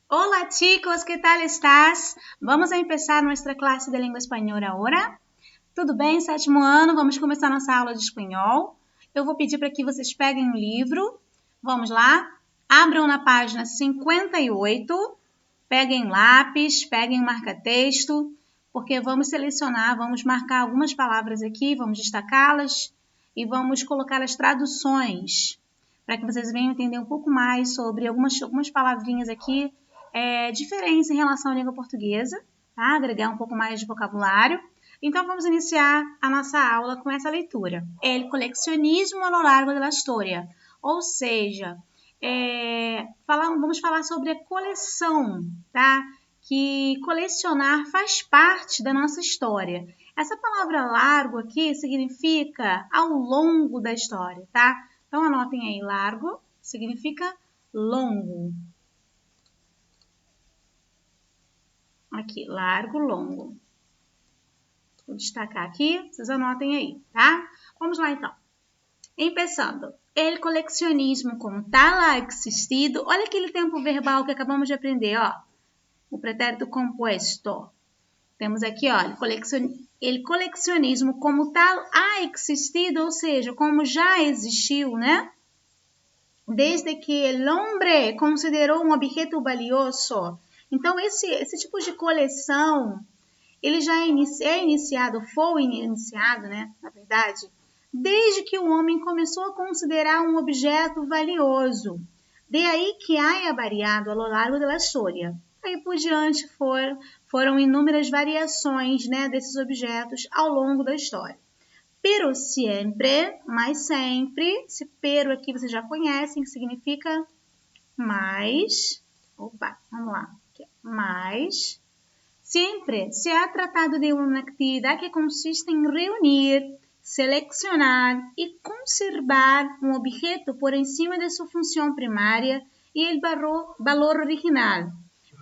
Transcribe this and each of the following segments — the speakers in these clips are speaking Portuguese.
Hola chicos, ¿qué tal estás? Vamos a empezar nuestra classe de língua espanhola agora. Tudo bem, sétimo ano? Vamos começar nossa aula de espanhol. Eu vou pedir para que vocês peguem um livro. Vamos lá? Abram na página 58. Peguem lápis, peguem marca-texto, porque vamos selecionar, vamos marcar algumas palavras aqui, vamos destacá-las e vamos colocar as traduções para que vocês venham entender um pouco mais sobre algumas palavrinhas aqui diferentes em relação à língua portuguesa, tá? Agregar um pouco mais de vocabulário. Então, vamos iniciar a nossa aula com essa leitura. El coleccionismo a lo largo de la historia, ou seja, vamos falar sobre a coleção, tá? Que colecionar faz parte da nossa história. Essa palavra largo aqui significa ao longo da história, tá? Então, anotem aí, largo significa longo. Aqui, largo, longo. Vou destacar aqui, vocês anotem aí, tá? Vamos lá, então. Empezando. El coleccionismo como tal ha existido. Olha aquele tempo verbal que acabamos de aprender, ó. O pretérito compuesto. Temos aqui, ó, el coleccionismo como tal ha existido, ou seja, como já existiu, né? Desde que o homem considerou um objeto valioso. Então, esse tipo de coleção, ele já foi iniciado, né? Na verdade, desde que o homem começou a considerar um objeto valioso. De aí que haya variado a lo largo da história. Aí por diante foram inúmeras variações, né, desses objetos ao longo da história. Pero siempre, mas sempre, esse pero aqui vocês já conhecem, que significa mais. Opa, vamos lá. Mais. Sempre se ha tratado de uma atividade que consiste em reunir, selecionar e conservar um objeto por encima de sua função primária e o valor original,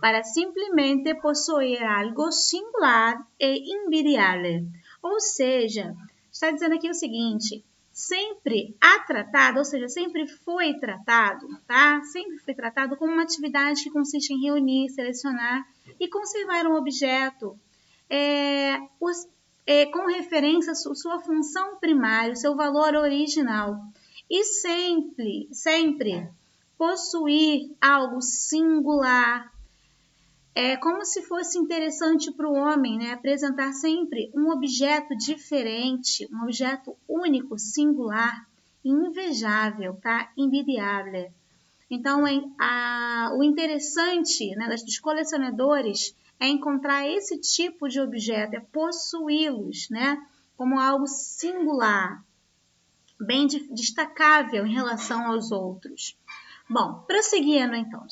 para simplesmente possuir algo singular e invidiável. Ou seja, está dizendo aqui o seguinte: sempre há tratado, ou seja, sempre foi tratado, tá? Sempre foi tratado como uma atividade que consiste em reunir, selecionar e conservar um objeto com referência à sua função primária, seu valor original. E sempre possuir algo singular. É como se fosse interessante para o homem, né? Apresentar sempre um objeto diferente, um objeto único, singular, invejável, tá? Invidiável. Então, o interessante, né, dos colecionadores é encontrar esse tipo de objeto, é possuí-los, né, como algo singular, bem destacável em relação aos outros. Bom, prosseguindo então.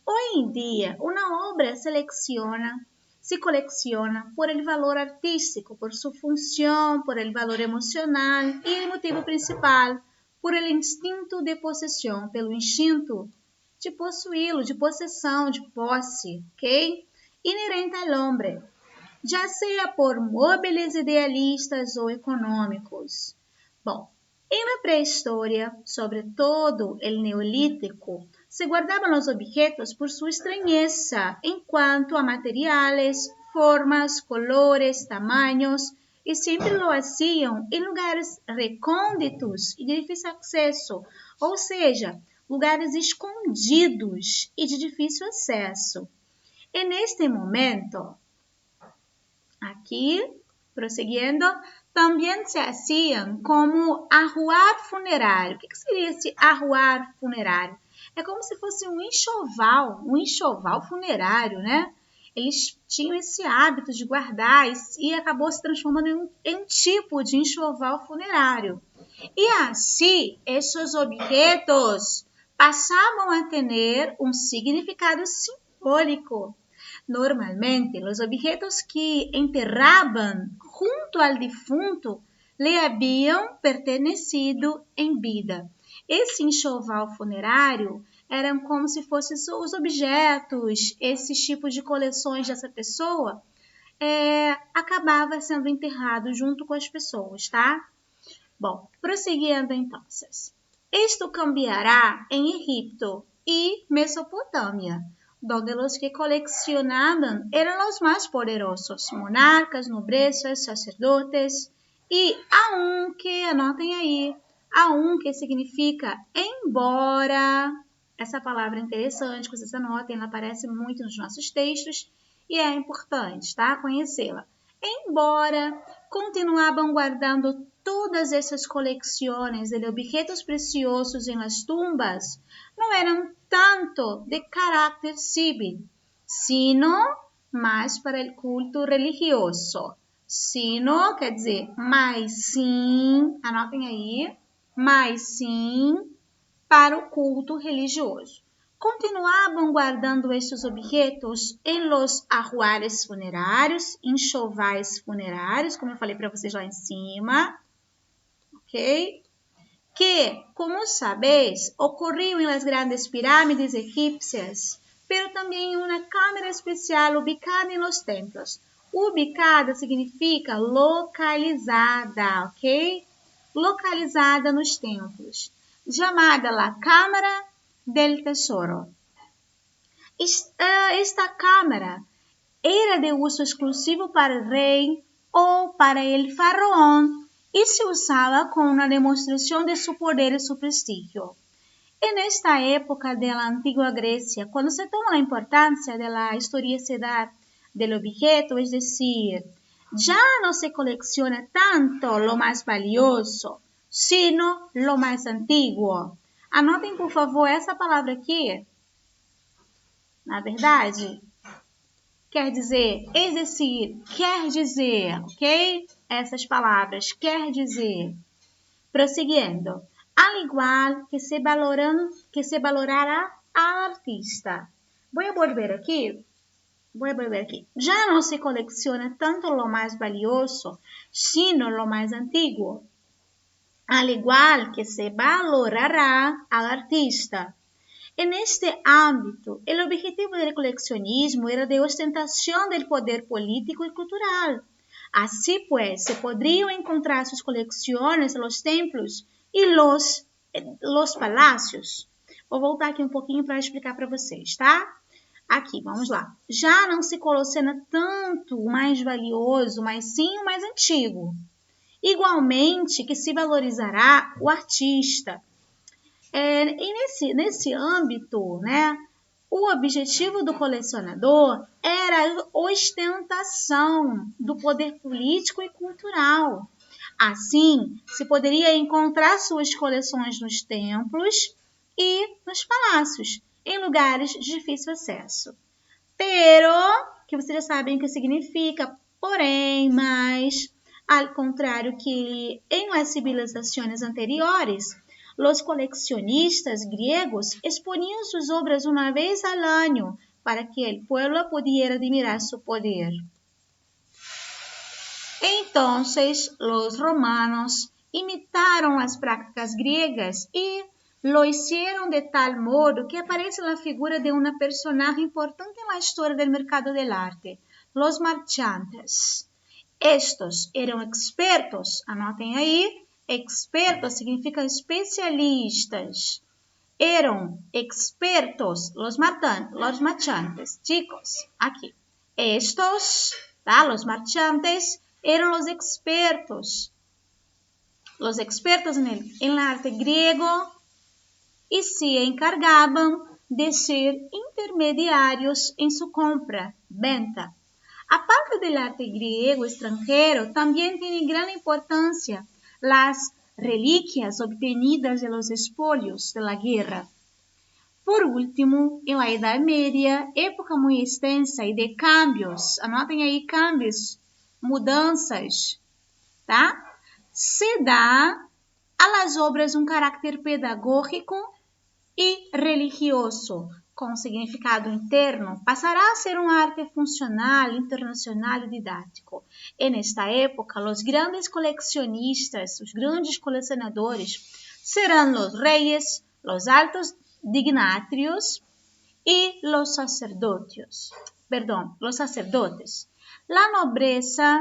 Hoy en día, una obra se colecciona por el valor artístico, por su función, por el valor emocional y el motivo principal, por el instinto de posesión, pelo instinto de possuí-lo, de possessão, de posse, ok? Inerente ao homem, já seja por móveis idealistas ou econômicos. Bom, na pré-história, sobretudo el neolítico, se guardaban os objetos por sua estranheza em quanto a materiais, formas, colores, tamanhos, e sempre lo hacían em lugares recônditos e de difícil acesso, ou seja, lugares escondidos e de difícil acesso. E neste momento, aqui, prosseguindo, também se hacían como arruar funerário. O que seria esse arruar funerário? É como se fosse um enxoval funerário, né? Eles tinham esse hábito de guardar e acabou se transformando em um tipo de enxoval funerário. E assim, esses objetos passavam a ter um significado simbólico. Normalmente, os objetos que enterravam junto ao defunto lhe haviam pertenecido em vida. Esse enxoval funerário eram como se fossem os objetos, esses tipos de coleções dessa pessoa, acabava sendo enterrado junto com as pessoas, tá? Bom, prosseguindo então. Isto cambiará em Egipto e Mesopotâmia. donde los que coleccionaban eran los más poderosos, monarcas, nobrezas, sacerdotes, e aunque, anotem aí, aunque significa embora. Essa palavra é interessante, que vocês anotem, ela aparece muito nos nossos textos e é importante, tá? Conhecê-la. Embora continuavam guardando todas essas colecciones de objetos preciosos em las tumbas, não eram tanto de caráter civil, sino mais para o culto religioso. Sino quer dizer, mas sim, anotem aí, mas sim para o culto religioso. Continuavam guardando estes objetos em los ajuares funerários, enxovais funerários, como eu falei para vocês lá em cima, ok? Que, como sabeis, ocorriam em las grandes pirâmides egípcias, pero também em uma câmara especial ubicada em los templos. Ubicada significa localizada, ok? Localizada nos templos, chamada la Câmara del Tesoro. Esta câmara era de uso exclusivo para o rei ou para o faraón e se usava como uma demonstração de seu poder e seu prestígio. En esta época de la antigua Grecia, quando se toma a importância de la historicidade del objeto, es decir, ya no se colecciona tanto lo más valioso, sino lo más antiguo. Anotem, por favor, essa palavra aqui. Na verdade, quer dizer, es decir, quer dizer, ok? Essas palavras, quer dizer. Prosseguindo. Al igual que se valorará al artista. Voy a volver aqui. Já não se colecciona tanto lo mais valioso, sino lo mais antiguo. Al igual que se valorará al artista. En este ámbito, el objetivo del coleccionismo era de ostentación del poder político y cultural. Así pues, se podrían encontrar sus colecciones en los templos e los palácios. Vou voltar aqui um pouquinho para explicar para vocês, tá? Aqui, vamos lá. Já não se coleciona tanto o mais valioso, mas sim o mais antigo. Igualmente que se valorizará o artista. E nesse âmbito, né, o objetivo do colecionador era a ostentação do poder político e cultural. Assim, se poderia encontrar suas coleções nos templos e nos palácios, em lugares de difícil acesso. Pero, que vocês já sabem o que significa, porém, mas, ao contrário que em las civilizações anteriores, os coleccionistas griegos exponían sus obras uma vez al año para que el pueblo pudiera admirar su poder. Entonces, los romanos imitaron las prácticas griegas y lo hicieron de tal modo que aparece la figura de una personaje importante en la historia del mercado del arte, los marchantes. Estos eram expertos, anotem aí, expertos significa especialistas. Eram expertos, los marchantes, chicos, aqui. Estos, tá? Los marchantes eram os expertos en la arte griego e se encargavam de ser intermediários em sua compra, venta. Aparte del arte griego extranjero, también tiene gran importancia las reliquias obtenidas de los espolios de la guerra. Por último, en la Edad Media, época muy extensa y de cambios, anotem aí cambios, mudanças, tá? Se dá a las obras um caráter pedagógico e religioso, com significado interno, passará a ser uma arte funcional, internacional e didático. E nesta época, os grandes colecionistas, os grandes colecionadores, serão os reis, os altos dignatários e os sacerdotes. La nobleza,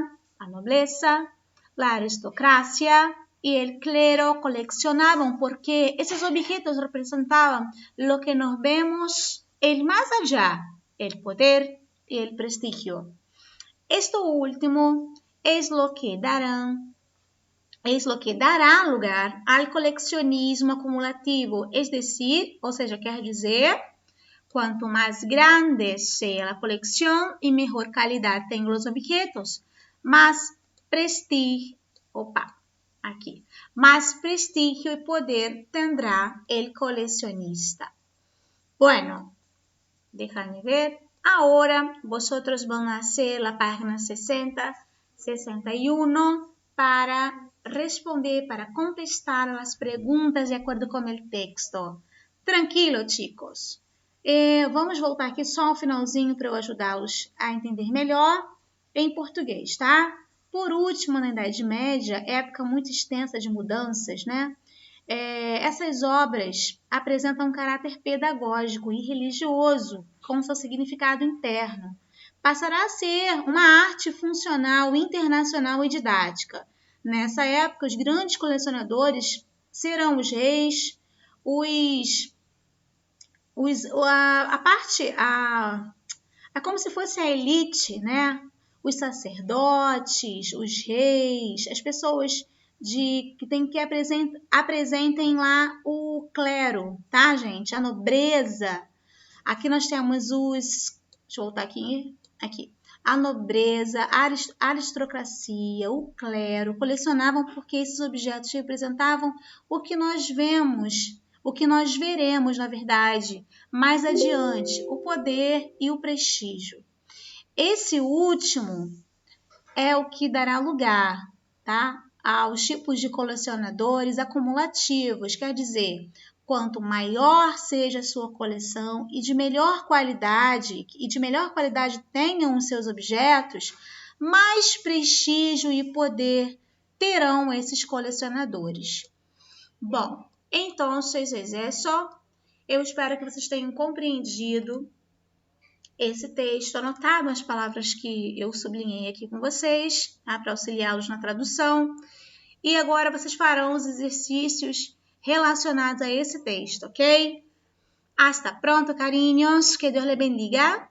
la aristocracia y el clero coleccionaban porque esos objetos representaban lo que nos vemos el más allá, el poder y el prestigio. Esto último es lo que dará lugar al coleccionismo acumulativo, es decir, ou seja, quer dizer, quanto mais grande seja a coleção e melhor qualidade tenham os objetos, mais prestígio e poder tendrá el colecionista. Bueno, déjame ver. Ahora vosotros van a hacer la página 60, 61 para responder, para contestar as perguntas de acordo com o texto. Tranquilo, chicos. Vamos voltar aqui só ao finalzinho para eu ajudá-los a entender melhor em português, tá? Por último, na Idade Média, época muito extensa de mudanças, né? Essas obras apresentam um caráter pedagógico e religioso com seu significado interno. Passará a ser uma arte funcional, internacional e didática. Nessa época, os grandes colecionadores serão os reis, como se fosse a elite, né? Os sacerdotes, os reis, as pessoas que apresentem lá o clero, tá, gente? A nobreza. Aqui nós temos deixa eu voltar aqui. A nobreza, a aristocracia, o clero, colecionavam porque esses objetos representavam o que nós veremos, na verdade, mais adiante, o poder e o prestígio. Esse último é o que dará lugar, tá, aos tipos de colecionadores acumulativos, quer dizer, quanto maior seja a sua coleção e de melhor qualidade tenham os seus objetos, mais prestígio e poder terão esses colecionadores. Bom, então, é só. Eu espero que vocês tenham compreendido esse texto, anotado as palavras que eu sublinhei aqui com vocês, tá? Para auxiliá-los na tradução. E agora vocês farão os exercícios relacionados a esse texto, ok? Hasta pronto, cariños. Que Deus les bendiga.